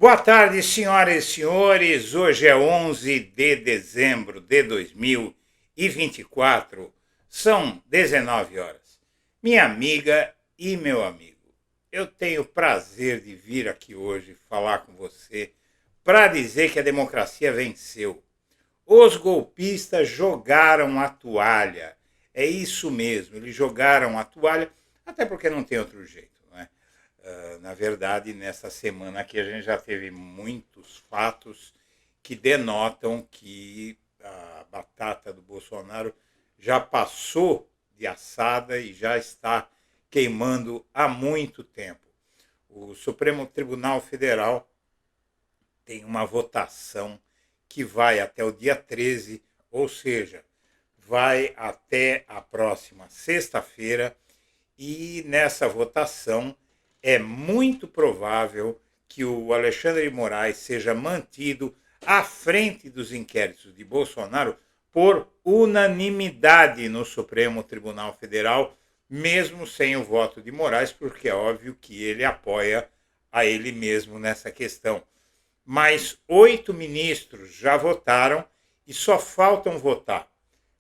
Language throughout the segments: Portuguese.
Boa tarde, senhoras e senhores. Hoje é 11 de dezembro de 2024. São 19 horas. Minha amiga e meu amigo, eu tenho o prazer de vir aqui hoje falar com você para dizer que a democracia venceu. Os golpistas jogaram a toalha. É isso mesmo, eles jogaram a toalha, até porque não tem outro jeito. Na verdade, nessa semana aqui a gente já teve muitos fatos que denotam que a batata do Bolsonaro já passou de assada e já está queimando há muito tempo. O Supremo Tribunal Federal tem uma votação que vai até o dia 13, ou seja, vai até a próxima sexta-feira, e nessa votação é muito provável que o Alexandre de Moraes seja mantido à frente dos inquéritos de Bolsonaro por unanimidade no Supremo Tribunal Federal, mesmo sem o voto de Moraes, porque é óbvio que ele apoia a ele mesmo nessa questão. Mas 8 ministros já votaram e só faltam votar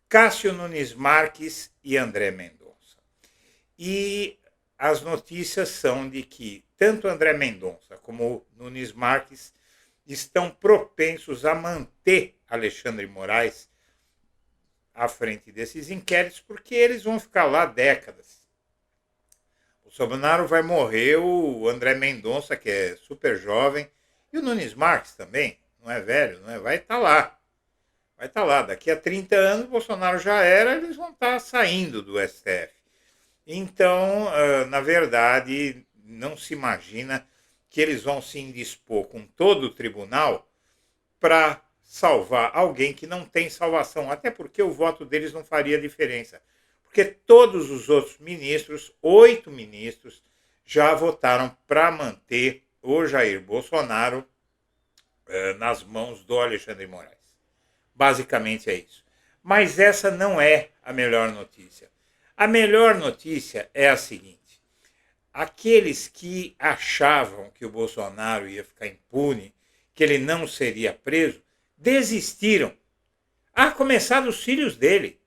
Cássio Nunes Marques e André Mendonça. E as notícias são de que tanto André Mendonça como Nunes Marques estão propensos a manter Alexandre de Moraes à frente desses inquéritos, porque eles vão ficar lá décadas. O Bolsonaro vai morrer, o André Mendonça, que é super jovem, e o Nunes Marques também, não é velho, não é? Vai estar lá. Vai estar lá. Daqui a 30 anos, o Bolsonaro já era, eles vão estar saindo do STF. Então, na verdade, não se imagina que eles vão se indispor com todo o tribunal para salvar alguém que não tem salvação, até porque o voto deles não faria diferença. Porque todos os outros ministros, 8 ministros, já votaram para manter o Jair Bolsonaro nas mãos do Alexandre de Moraes. Basicamente é isso. Mas essa não é a melhor notícia. A melhor notícia é a seguinte: aqueles que achavam que o Bolsonaro ia ficar impune, que ele não seria preso, desistiram. A começar dos filhos dele.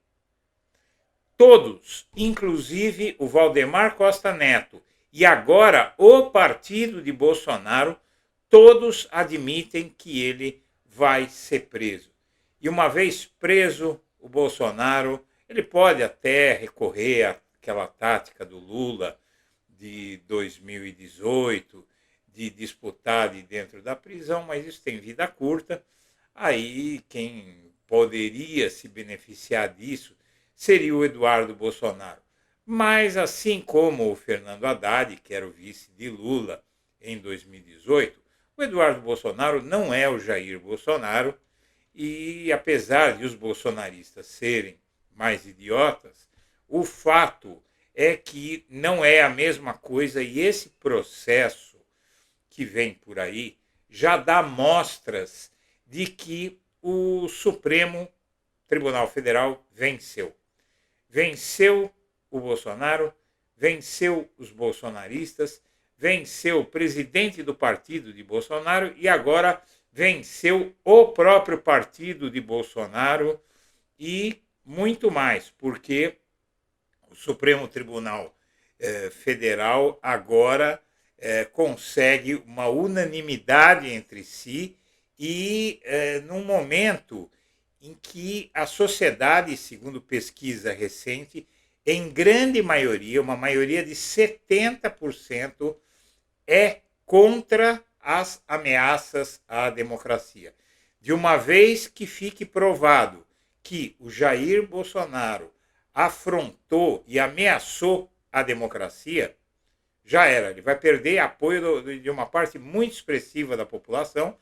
Todos, inclusive o Valdemar Costa Neto e agora o partido de Bolsonaro, todos admitem que ele vai ser preso. E uma vez preso, o Bolsonaro, ele pode até recorrer àquela tática do Lula de 2018, de disputar de dentro da prisão, mas isso tem vida curta. Aí quem poderia se beneficiar disso seria o Eduardo Bolsonaro. Mas assim como o Fernando Haddad, que era o vice de Lula em 2018, o Eduardo Bolsonaro não é o Jair Bolsonaro, e apesar de os bolsonaristas serem mais idiotas, o fato é que não é a mesma coisa, e esse processo que vem por aí já dá mostras de que o Supremo Tribunal Federal venceu. Venceu o Bolsonaro, venceu os bolsonaristas, venceu o presidente do partido de Bolsonaro e agora venceu o próprio partido de Bolsonaro e muito mais, porque o Supremo Tribunal Federal agora consegue uma unanimidade entre si e num momento em que a sociedade, segundo pesquisa recente, em grande maioria, uma maioria de 70%, é contra as ameaças à democracia. De uma vez que fique provado que o Jair Bolsonaro afrontou e ameaçou a democracia, já era. Ele vai perder apoio de uma parte muito expressiva da população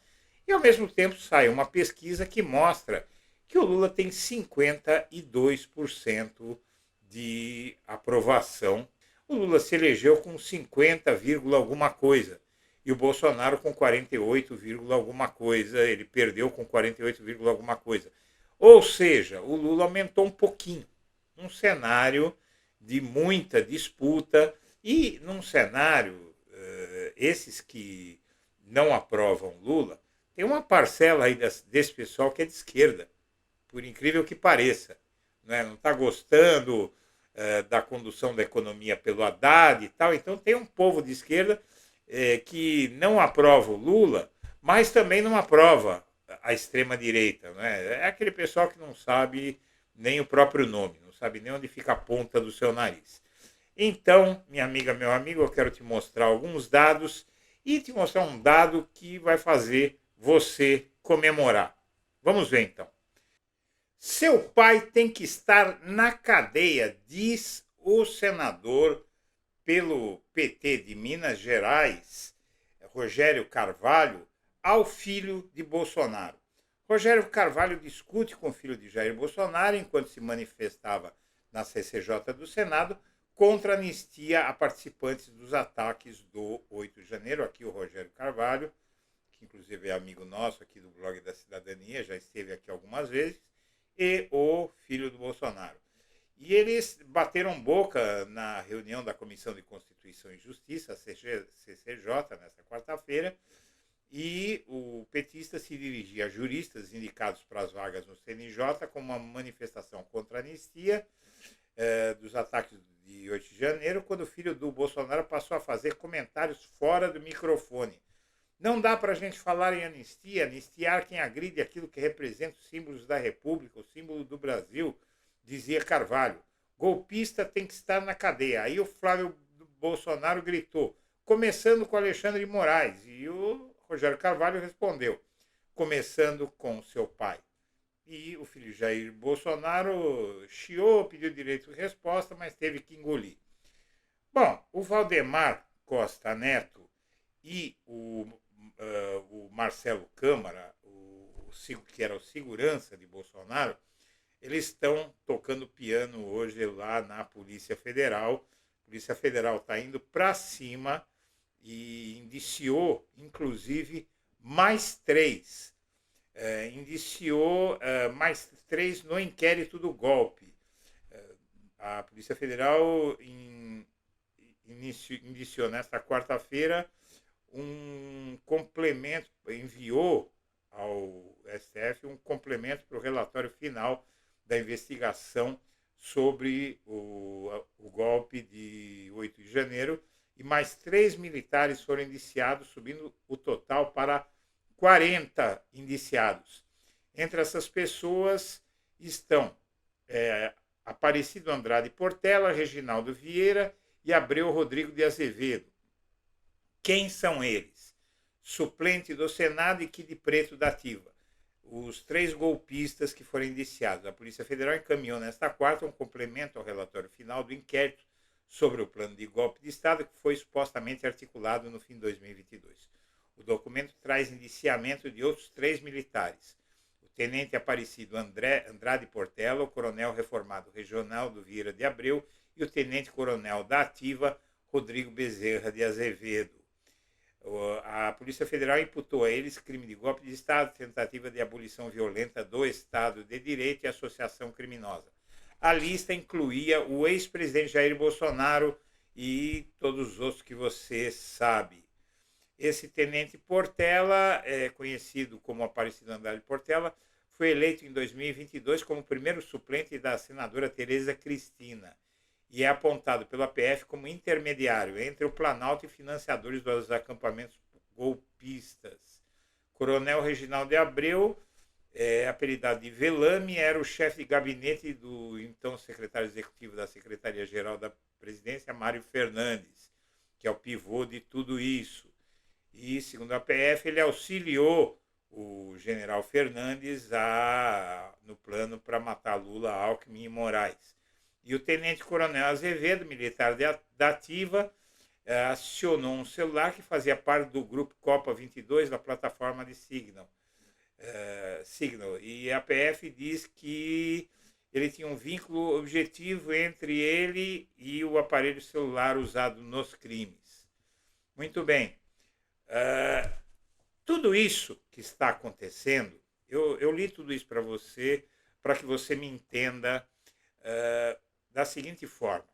e, ao mesmo tempo, sai uma pesquisa que mostra que o Lula tem 52% de aprovação. O Lula se elegeu com 50, alguma coisa. E o Bolsonaro com 48, alguma coisa. Ele perdeu com 48, alguma coisa. Ou seja, o Lula aumentou um pouquinho. Num cenário de muita disputa e num cenário, esses que não aprovam Lula, tem uma parcela aí desse pessoal que é de esquerda, por incrível que pareça. Né? Não está gostando da condução da economia pelo Haddad e tal. Então tem um povo de esquerda que não aprova o Lula, mas também não aprova a extrema-direita. Né? É aquele pessoal que não sabe nem o próprio nome, não sabe nem onde fica a ponta do seu nariz. Então, minha amiga, meu amigo, eu quero te mostrar alguns dados e te mostrar um dado que vai fazer você comemorar. Vamos ver então. Seu pai tem que estar na cadeia, diz o senador pelo PT de Minas Gerais, Rogério Carvalho, ao filho de Bolsonaro. Rogério Carvalho discute com o filho de Jair Bolsonaro enquanto se manifestava na CCJ do Senado contra a anistia a participantes dos ataques do 8 de janeiro. Aqui o Rogério Carvalho, que inclusive é amigo nosso aqui do blog da Cidadania, já esteve aqui algumas vezes, e o filho do Bolsonaro. E eles bateram boca na reunião da Comissão de Constituição e Justiça, CCJ, nesta quarta-feira, e o petista se dirigia a juristas indicados para as vagas no CNJ como uma manifestação contra a anistia dos ataques de 8 de janeiro, quando o filho do Bolsonaro passou a fazer comentários fora do microfone. Não dá para a gente falar em anistia, anistiar quem agride aquilo que representa os símbolos da República, o símbolo do Brasil, dizia Carvalho. Golpista tem que estar na cadeia. Aí o Flávio Bolsonaro gritou, começando com Alexandre de Moraes. E o Rogério Carvalho respondeu, começando com seu pai. E o filho Jair Bolsonaro chiou, pediu direito de resposta, mas teve que engolir. Bom, o Valdemar Costa Neto e o Marcelo Câmara, que era o segurança de Bolsonaro, eles estão tocando piano hoje lá na Polícia Federal. A Polícia Federal está indo para cima e indiciou, inclusive, mais três. Indiciou mais três no inquérito do golpe. A Polícia Federal indiciou nesta quarta-feira um complemento, enviou ao STF um complemento para o relatório final da investigação sobre o golpe de 8 de janeiro, e mais 3 militares foram indiciados, subindo o total para 40 indiciados. Entre essas pessoas estão Aparecido Andrade Portela, Reginaldo Vieira e Abreu Rodrigo de Azevedo. Quem são eles? Suplente do Senado e Kid Preto da Ativa. Os 3 golpistas que foram indiciados. A Polícia Federal encaminhou nesta quarta um complemento ao relatório final do inquérito sobre o plano de golpe de Estado que foi supostamente articulado no fim de 2022. O documento traz indiciamento de outros 3 militares. O tenente Aparecido Andrade Portela, o coronel reformado Reginaldo Vieira de Abreu e o tenente-coronel da Ativa, Rodrigo Bezerra de Azevedo. A Polícia Federal imputou a eles crime de golpe de Estado, tentativa de abolição violenta do Estado de Direito e associação criminosa. A lista incluía o ex-presidente Jair Bolsonaro e todos os outros que você sabe. Esse tenente Portela, conhecido como Aparecido Andrade Portela, foi eleito em 2022 como primeiro suplente da senadora Tereza Cristina e é apontado pela PF como intermediário entre o Planalto e financiadores dos acampamentos golpistas. Coronel Reginaldo de Abreu, apelidado de Velame, era o chefe de gabinete do então secretário executivo da Secretaria-Geral da Presidência, Mário Fernandes, que é o pivô de tudo isso. E, segundo a PF, ele auxiliou o general Fernandes no plano para matar Lula, Alckmin e Moraes. E o tenente-coronel Azevedo, militar da Ativa, acionou um celular que fazia parte do grupo Copa 22 da plataforma de Signal. E a PF diz que ele tinha um vínculo objetivo entre ele e o aparelho celular usado nos crimes. Muito bem. Tudo isso que está acontecendo, eu li tudo isso para você, para que você me entenda da seguinte forma.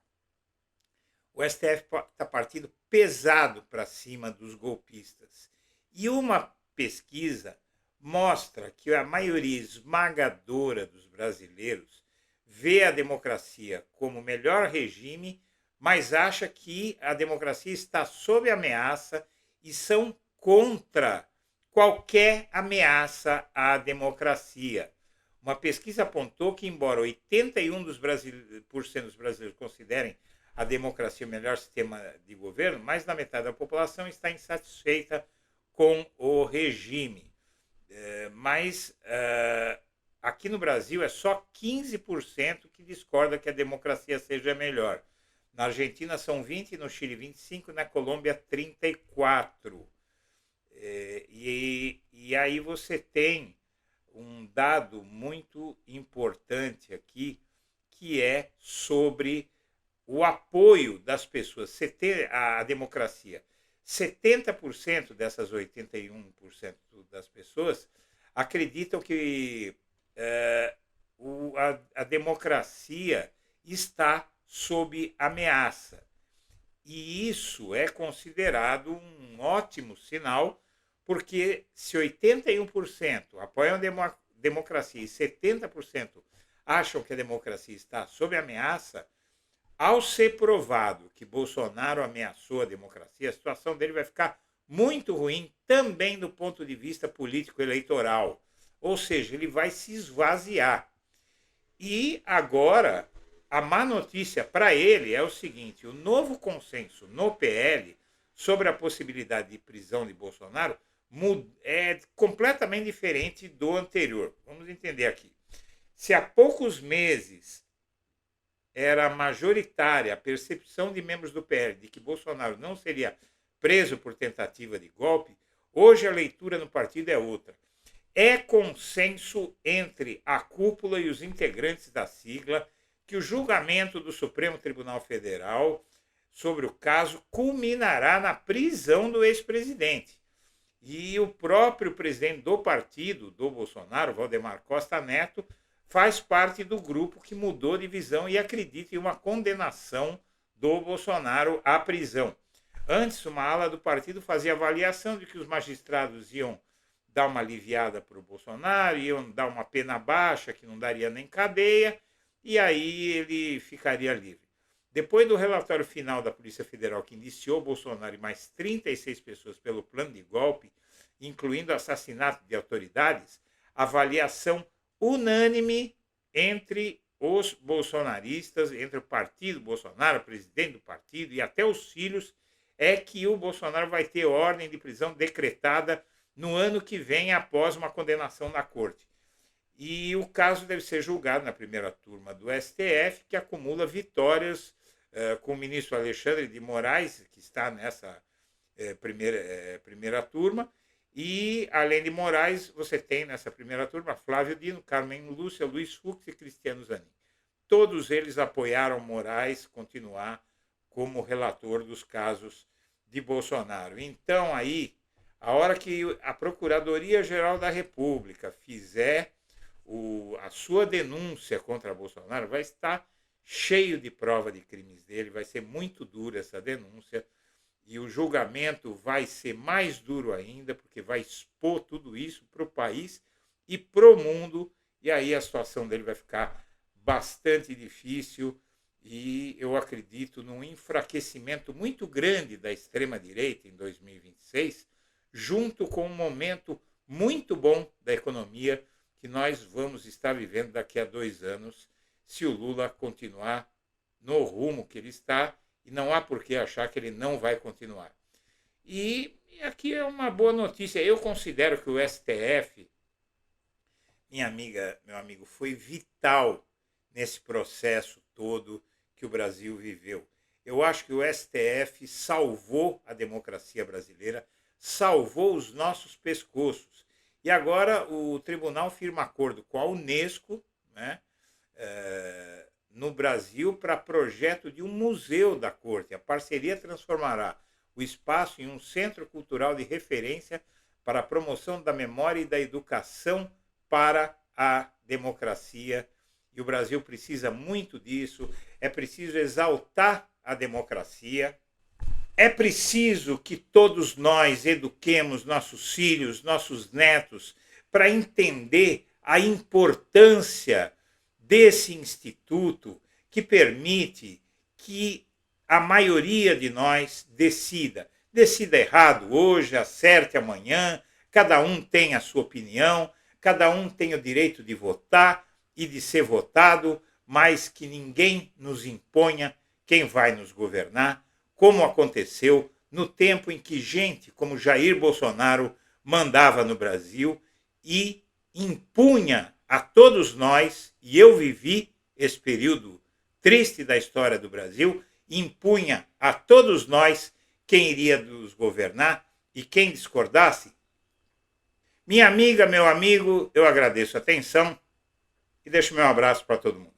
O STF está partindo pesado para cima dos golpistas. E uma pesquisa mostra que a maioria esmagadora dos brasileiros vê a democracia como o melhor regime, mas acha que a democracia está sob ameaça e são contra qualquer ameaça à democracia. Uma pesquisa apontou que, embora 81% dos brasileiros considerem a democracia o melhor sistema de governo, mais da metade da população está insatisfeita com o regime. Mas aqui no Brasil é só 15% que discorda que a democracia seja melhor. Na Argentina são 20%, no Chile 25%, na Colômbia 34%. E aí você tem um dado muito importante aqui, que é sobre o apoio das pessoas à democracia. 70% dessas 81% das pessoas acreditam que a democracia está sob ameaça. E isso é considerado um ótimo sinal, porque se 81% apoiam a democracia e 70% acham que a democracia está sob ameaça, ao ser provado que Bolsonaro ameaçou a democracia, a situação dele vai ficar muito ruim também do ponto de vista político-eleitoral. Ou seja, ele vai se esvaziar. E agora, a má notícia para ele é o seguinte: o novo consenso no PL sobre a possibilidade de prisão de Bolsonaro é completamente diferente do anterior. Vamos entender aqui. Se há poucos meses era majoritária a percepção de membros do PL de que Bolsonaro não seria preso por tentativa de golpe, hoje a leitura no partido é outra. É consenso entre a cúpula e os integrantes da sigla que o julgamento do Supremo Tribunal Federal sobre o caso culminará na prisão do ex-presidente. E o próprio presidente do partido, do Bolsonaro, Valdemar Costa Neto, faz parte do grupo que mudou de visão e acredita em uma condenação do Bolsonaro à prisão. Antes, uma ala do partido fazia avaliação de que os magistrados iam dar uma aliviada para o Bolsonaro, iam dar uma pena baixa, que não daria nem cadeia, e aí ele ficaria livre. Depois do relatório final da Polícia Federal, que indiciou Bolsonaro e mais 36 pessoas pelo plano de golpe, incluindo assassinato de autoridades, a avaliação unânime entre os bolsonaristas, entre o partido Bolsonaro, o presidente do partido e até os filhos, é que o Bolsonaro vai ter ordem de prisão decretada no ano que vem, após uma condenação na corte. E o caso deve ser julgado na primeira turma do STF, que acumula vitórias com o ministro Alexandre de Moraes, que está nessa primeira turma. E, além de Moraes, você tem nessa primeira turma Flávio Dino, Carmen Lúcia, Luiz Fux e Cristiano Zanin. Todos eles apoiaram Moraes continuar como relator dos casos de Bolsonaro. Então, aí, a hora que a Procuradoria-Geral da República fizer a sua denúncia contra Bolsonaro, vai estar cheio de prova de crimes dele, vai ser muito dura essa denúncia, e o julgamento vai ser mais duro ainda, porque vai expor tudo isso para o país e para o mundo, e aí a situação dele vai ficar bastante difícil, e eu acredito num enfraquecimento muito grande da extrema-direita em 2026, junto com um momento muito bom da economia que nós vamos estar vivendo daqui a 2 anos, se o Lula continuar no rumo que ele está, e não há por que achar que ele não vai continuar. E aqui é uma boa notícia. Eu considero que o STF, minha amiga, meu amigo, foi vital nesse processo todo que o Brasil viveu. Eu acho que o STF salvou a democracia brasileira, salvou os nossos pescoços. E agora o tribunal firma acordo com a Unesco, né, no Brasil, para projeto de um museu da corte. A parceria transformará o espaço em um centro cultural de referência para a promoção da memória e da educação para a democracia. E o Brasil precisa muito disso. É preciso exaltar a democracia. É preciso que todos nós eduquemos nossos filhos, nossos netos, para entender a importância desse instituto que permite que a maioria de nós decida. Decida errado hoje, acerte amanhã, cada um tem a sua opinião, cada um tem o direito de votar e de ser votado, mas que ninguém nos imponha quem vai nos governar, como aconteceu no tempo em que gente como Jair Bolsonaro mandava no Brasil e impunha a todos nós, e eu vivi esse período triste da história do Brasil, impunha a todos nós quem iria nos governar e quem discordasse. Minha amiga, meu amigo, eu agradeço a atenção e deixo meu abraço para todo mundo.